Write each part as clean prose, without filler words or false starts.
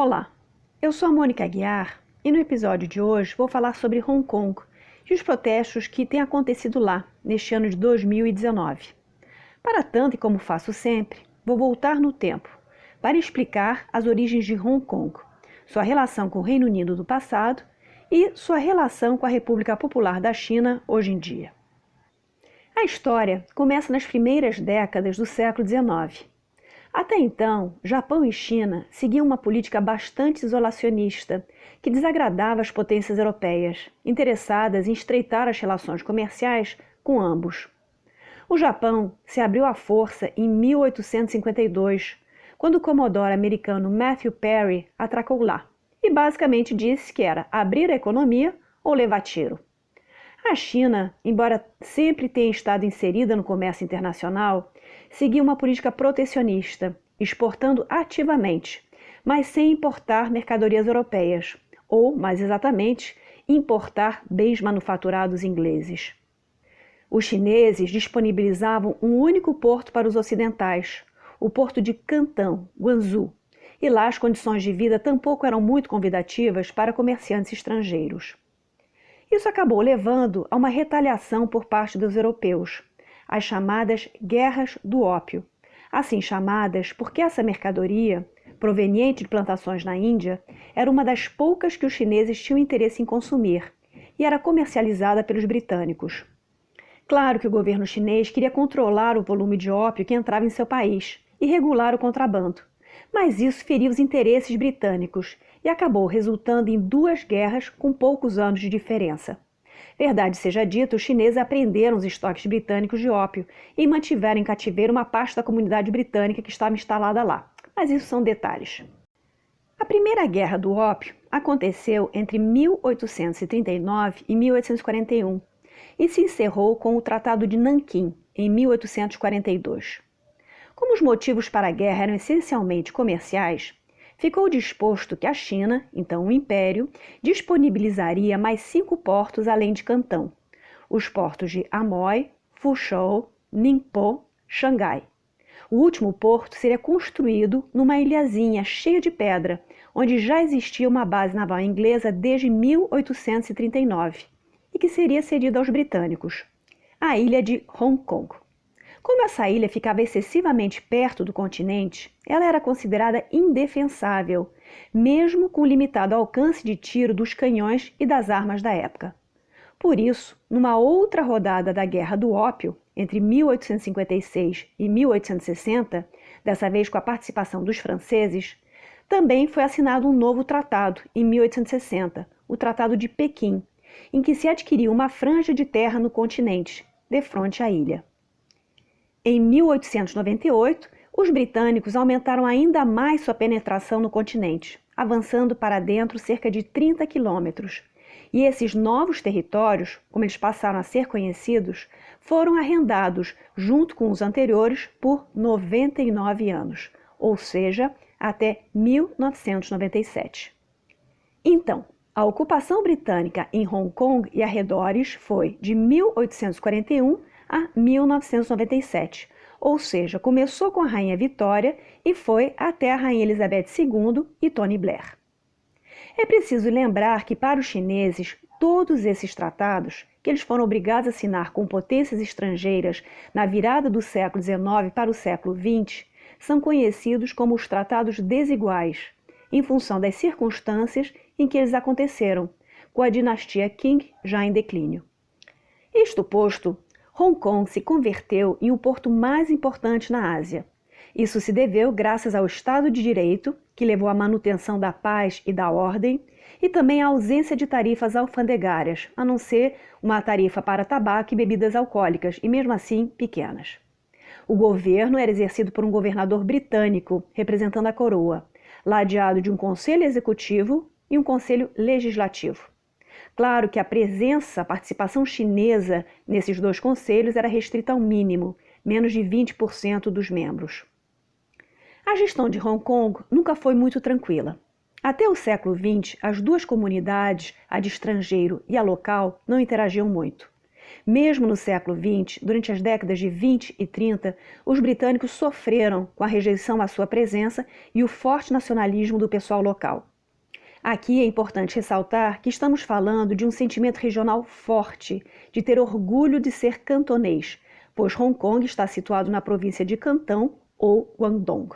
Olá, eu sou a Mônica Aguiar e no episódio de hoje vou falar sobre Hong Kong e os protestos que têm acontecido lá neste ano de 2019. Para tanto, e como faço sempre, vou voltar no tempo para explicar as origens de Hong Kong, sua relação com o Reino Unido do passado e sua relação com a República Popular da China hoje em dia. A história começa nas primeiras décadas do século XIX. Até então, Japão e China seguiam uma política bastante isolacionista, que desagradava as potências europeias, interessadas em estreitar as relações comerciais com ambos. O Japão se abriu à força em 1852, quando o comodoro americano Matthew Perry atracou lá, e basicamente disse que era abrir a economia ou levar tiro. A China, embora sempre tenha estado inserida no comércio internacional, seguia uma política protecionista, exportando ativamente, mas sem importar mercadorias europeias, ou, mais exatamente, importar bens manufaturados ingleses. Os chineses disponibilizavam um único porto para os ocidentais, o porto de Canton, Guangzhou, e lá as condições de vida tampouco eram muito convidativas para comerciantes estrangeiros. Isso acabou levando a uma retaliação por parte dos europeus, as chamadas Guerras do Ópio, assim chamadas porque essa mercadoria, proveniente de plantações na Índia, era uma das poucas que os chineses tinham interesse em consumir e era comercializada pelos britânicos. Claro que o governo chinês queria controlar o volume de ópio que entrava em seu país e regular o contrabando, mas isso feria os interesses britânicos e acabou resultando em duas guerras com poucos anos de diferença. Verdade seja dita, os chineses apreenderam os estoques britânicos de ópio e mantiveram em cativeiro uma parte da comunidade britânica que estava instalada lá. Mas isso são detalhes. A Primeira Guerra do Ópio aconteceu entre 1839 e 1841 e se encerrou com o Tratado de Nanquim, em 1842. Como os motivos para a guerra eram essencialmente comerciais, ficou disposto que a China, então o Império, disponibilizaria mais 5 portos além de Cantão, os portos de Amoy, Fuzhou, Ningpo, Xangai. O último porto seria construído numa ilhazinha cheia de pedra, onde já existia uma base naval inglesa desde 1839 e que seria cedida aos britânicos, a ilha de Hong Kong. Como essa ilha ficava excessivamente perto do continente, ela era considerada indefensável, mesmo com o limitado alcance de tiro dos canhões e das armas da época. Por isso, numa outra rodada da Guerra do Ópio, entre 1856 e 1860, dessa vez com a participação dos franceses, também foi assinado um novo tratado, em 1860, o Tratado de Pequim, em que se adquiriu uma franja de terra no continente, defronte à ilha. Em 1898, os britânicos aumentaram ainda mais sua penetração no continente, avançando para dentro cerca de 30 quilômetros. E esses novos territórios, como eles passaram a ser conhecidos, foram arrendados, junto com os anteriores, por 99 anos, ou seja, até 1997. Então, a ocupação britânica em Hong Kong e arredores foi de 1841 a 1997, ou seja, começou com a Rainha Vitória e foi até a Rainha Elizabeth II e Tony Blair. É preciso lembrar que para os chineses, todos esses tratados, que eles foram obrigados a assinar com potências estrangeiras na virada do século XIX para o século XX, são conhecidos como os tratados desiguais, em função das circunstâncias em que eles aconteceram, com a dinastia Qing já em declínio. Isto posto, Hong Kong se converteu em o porto mais importante na Ásia. Isso se deveu graças ao Estado de Direito, que levou à manutenção da paz e da ordem, e também à ausência de tarifas alfandegárias, a não ser uma tarifa para tabaco e bebidas alcoólicas, e mesmo assim pequenas. O governo era exercido por um governador britânico, representando a coroa, ladeado de um conselho executivo e um conselho legislativo. Claro que a participação chinesa nesses dois conselhos era restrita ao mínimo, menos de 20% dos membros. A gestão de Hong Kong nunca foi muito tranquila. Até o século XX, as duas comunidades, a de estrangeiro e a local, não interagiam muito. Mesmo no século XX, durante as décadas de 20 e 30, os britânicos sofreram com a rejeição à sua presença e o forte nacionalismo do pessoal local. Aqui é importante ressaltar que estamos falando de um sentimento regional forte, de ter orgulho de ser cantonês, pois Hong Kong está situado na província de Cantão ou Guangdong.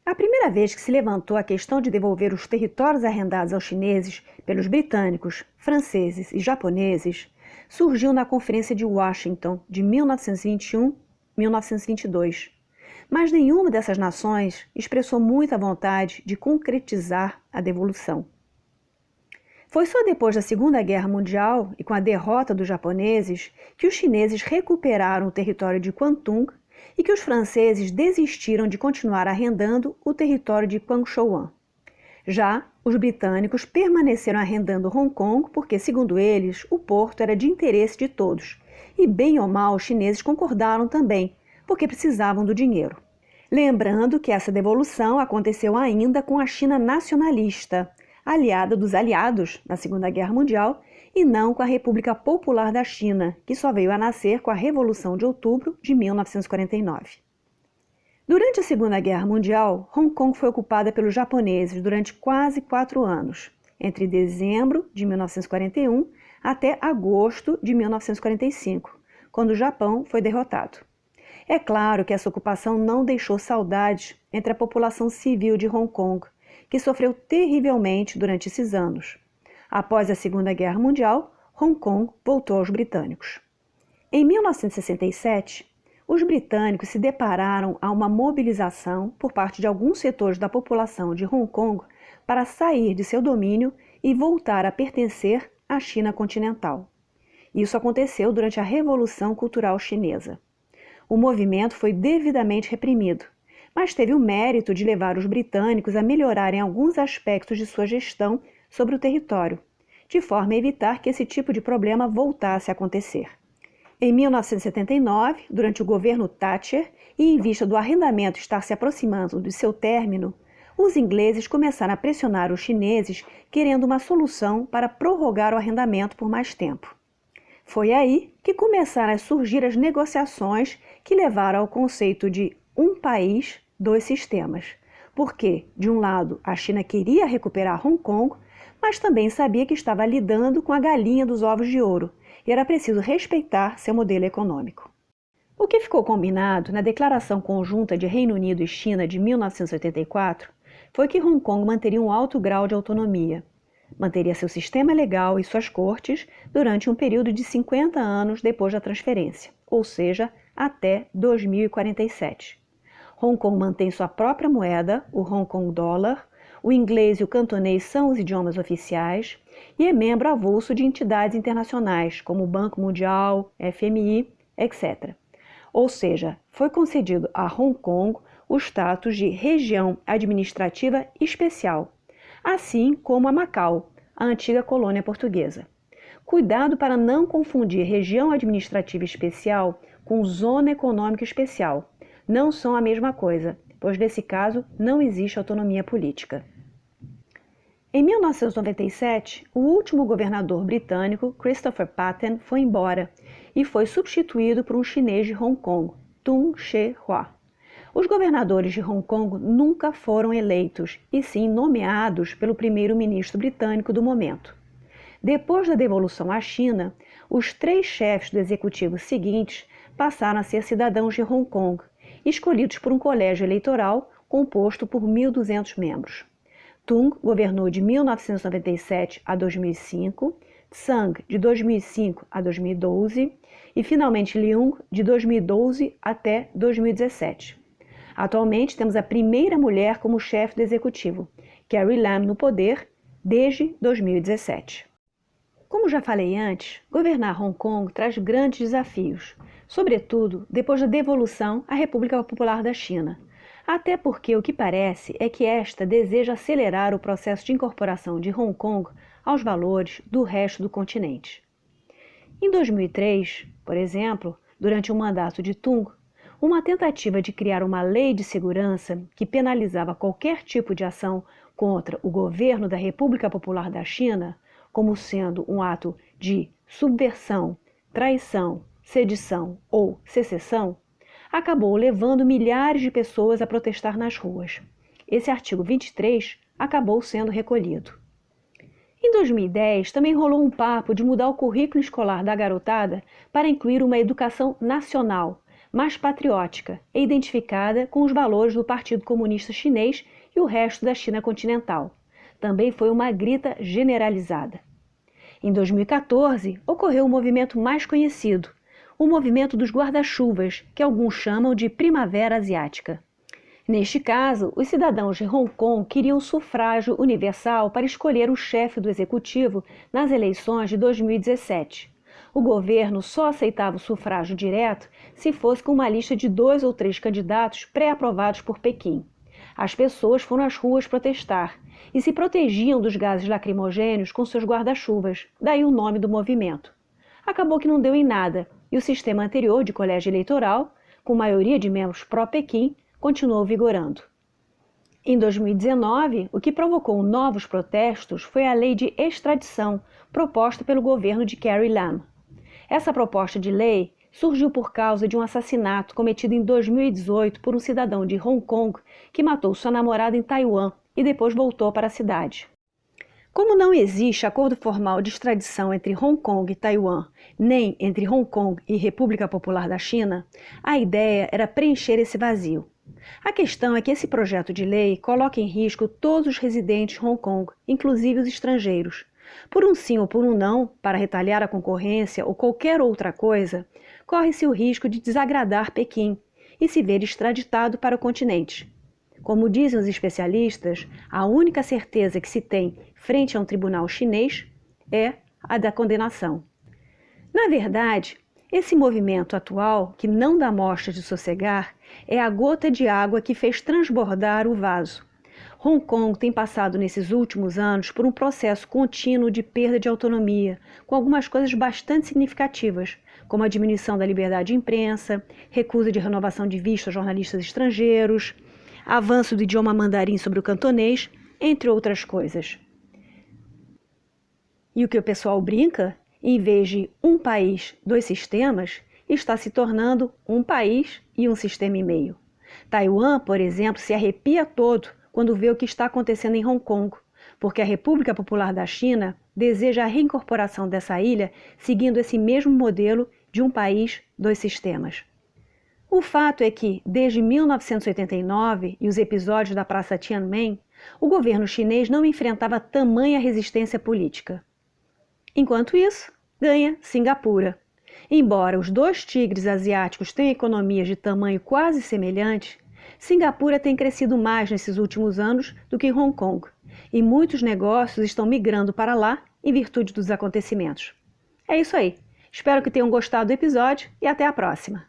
A primeira vez que se levantou a questão de devolver os territórios arrendados aos chineses pelos britânicos, franceses e japoneses surgiu na Conferência de Washington de 1921-1922. Mas nenhuma dessas nações expressou muita vontade de concretizar a devolução. Foi só depois da Segunda Guerra Mundial e com a derrota dos japoneses que os chineses recuperaram o território de Kwantung e que os franceses desistiram de continuar arrendando o território de Kwangchouan. Já os britânicos permaneceram arrendando Hong Kong porque, segundo eles, o porto era de interesse de todos. E bem ou mal, os chineses concordaram também, porque precisavam do dinheiro. Lembrando que essa devolução aconteceu ainda com a China nacionalista, aliada dos aliados na Segunda Guerra Mundial, e não com a República Popular da China, que só veio a nascer com a Revolução de Outubro de 1949. Durante a Segunda Guerra Mundial, Hong Kong foi ocupada pelos japoneses durante quase 4 anos, entre dezembro de 1941 até agosto de 1945, quando o Japão foi derrotado. É claro que essa ocupação não deixou saudades entre a população civil de Hong Kong, que sofreu terrivelmente durante esses anos. Após a Segunda Guerra Mundial, Hong Kong voltou aos britânicos. Em 1967, os britânicos se depararam a uma mobilização por parte de alguns setores da população de Hong Kong para sair de seu domínio e voltar a pertencer à China continental. Isso aconteceu durante a Revolução Cultural Chinesa. O movimento foi devidamente reprimido, mas teve o mérito de levar os britânicos a melhorarem alguns aspectos de sua gestão sobre o território, de forma a evitar que esse tipo de problema voltasse a acontecer. Em 1979, durante o governo Thatcher, e em vista do arrendamento estar se aproximando de seu término, os ingleses começaram a pressionar os chineses querendo uma solução para prorrogar o arrendamento por mais tempo. Foi aí que começaram a surgir as negociações que levaram ao conceito de um país, dois sistemas, porque, de um lado, a China queria recuperar Hong Kong, mas também sabia que estava lidando com a galinha dos ovos de ouro e era preciso respeitar seu modelo econômico. O que ficou combinado na Declaração Conjunta de Reino Unido e China de 1984 foi que Hong Kong manteria um alto grau de autonomia, manteria seu sistema legal e suas cortes durante um período de 50 anos depois da transferência, ou seja, até 2047. Hong Kong mantém sua própria moeda, o Hong Kong Dollar, o inglês e o cantonês são os idiomas oficiais e é membro avulso de entidades internacionais como o Banco Mundial, FMI, etc. Ou seja, foi concedido a Hong Kong o status de região administrativa especial, assim como a Macau, a antiga colônia portuguesa. Cuidado para não confundir região administrativa especial com zona econômica especial. Não são a mesma coisa, pois nesse caso não existe autonomia política. Em 1997, o último governador britânico, Christopher Patten, foi embora e foi substituído por um chinês de Hong Kong, Tung Chee-hwa. Os governadores de Hong Kong nunca foram eleitos, e sim nomeados pelo primeiro-ministro britânico do momento. Depois da devolução à China, os 3 chefes do executivo seguintes passaram a ser cidadãos de Hong Kong, escolhidos por um colégio eleitoral composto por 1.200 membros. Tung governou de 1997 a 2005, Tsang de 2005 a 2012 e, finalmente, Leung de 2012 até 2017. Atualmente, temos a primeira mulher como chefe do executivo, Carrie Lam, no poder desde 2017. Como já falei antes, governar Hong Kong traz grandes desafios, sobretudo depois da devolução à República Popular da China. Até porque o que parece é que esta deseja acelerar o processo de incorporação de Hong Kong aos valores do resto do continente. Em 2003, por exemplo, durante o mandato de Tung, uma tentativa de criar uma lei de segurança que penalizava qualquer tipo de ação contra o governo da República Popular da China, como sendo um ato de subversão, traição, sedição ou secessão, acabou levando milhares de pessoas a protestar nas ruas. Esse artigo 23 acabou sendo recolhido. Em 2010, também rolou um papo de mudar o currículo escolar da garotada para incluir uma educação nacional, mais patriótica e identificada com os valores do Partido Comunista Chinês e o resto da China continental. Também foi uma grita generalizada. Em 2014, ocorreu o movimento mais conhecido, o movimento dos guarda-chuvas, que alguns chamam de Primavera Asiática. Neste caso, os cidadãos de Hong Kong queriam sufrágio universal para escolher o chefe do executivo nas eleições de 2017. O governo só aceitava o sufrágio direto se fosse com uma lista de 2 ou 3 candidatos pré-aprovados por Pequim. As pessoas foram às ruas protestar e se protegiam dos gases lacrimogêneos com seus guarda-chuvas, daí o nome do movimento. Acabou que não deu em nada e o sistema anterior de colégio eleitoral, com maioria de membros pró-Pequim, continuou vigorando. Em 2019, o que provocou novos protestos foi a lei de extradição proposta pelo governo de Carrie Lam. Essa proposta de lei surgiu por causa de um assassinato cometido em 2018 por um cidadão de Hong Kong que matou sua namorada em Taiwan e depois voltou para a cidade. Como não existe acordo formal de extradição entre Hong Kong e Taiwan, nem entre Hong Kong e República Popular da China, a ideia era preencher esse vazio. A questão é que esse projeto de lei coloca em risco todos os residentes de Hong Kong, inclusive os estrangeiros. Por um sim ou por um não, para retalhar a concorrência ou qualquer outra coisa, corre-se o risco de desagradar Pequim e se ver extraditado para o continente. Como dizem os especialistas, a única certeza que se tem frente a um tribunal chinês é a da condenação. Na verdade, esse movimento atual, que não dá mostras de sossegar, é a gota de água que fez transbordar o vaso. Hong Kong tem passado nesses últimos anos por um processo contínuo de perda de autonomia, com algumas coisas bastante significativas, como a diminuição da liberdade de imprensa, recusa de renovação de visto a jornalistas estrangeiros, avanço do idioma mandarim sobre o cantonês, entre outras coisas. E o que o pessoal brinca, em vez de um país, 2 sistemas, está se tornando um país e um sistema e meio. Taiwan, por exemplo, se arrepia todo quando vê o que está acontecendo em Hong Kong, porque a República Popular da China deseja a reincorporação dessa ilha seguindo esse mesmo modelo de um país, 2 sistemas. O fato é que, desde 1989 e os episódios da Praça Tiananmen, o governo chinês não enfrentava tamanha resistência política. Enquanto isso, ganha Singapura. Embora os 2 tigres asiáticos tenham economias de tamanho quase semelhante, Singapura tem crescido mais nesses últimos anos do que Hong Kong, e muitos negócios estão migrando para lá em virtude dos acontecimentos. É isso aí. Espero que tenham gostado do episódio e até a próxima.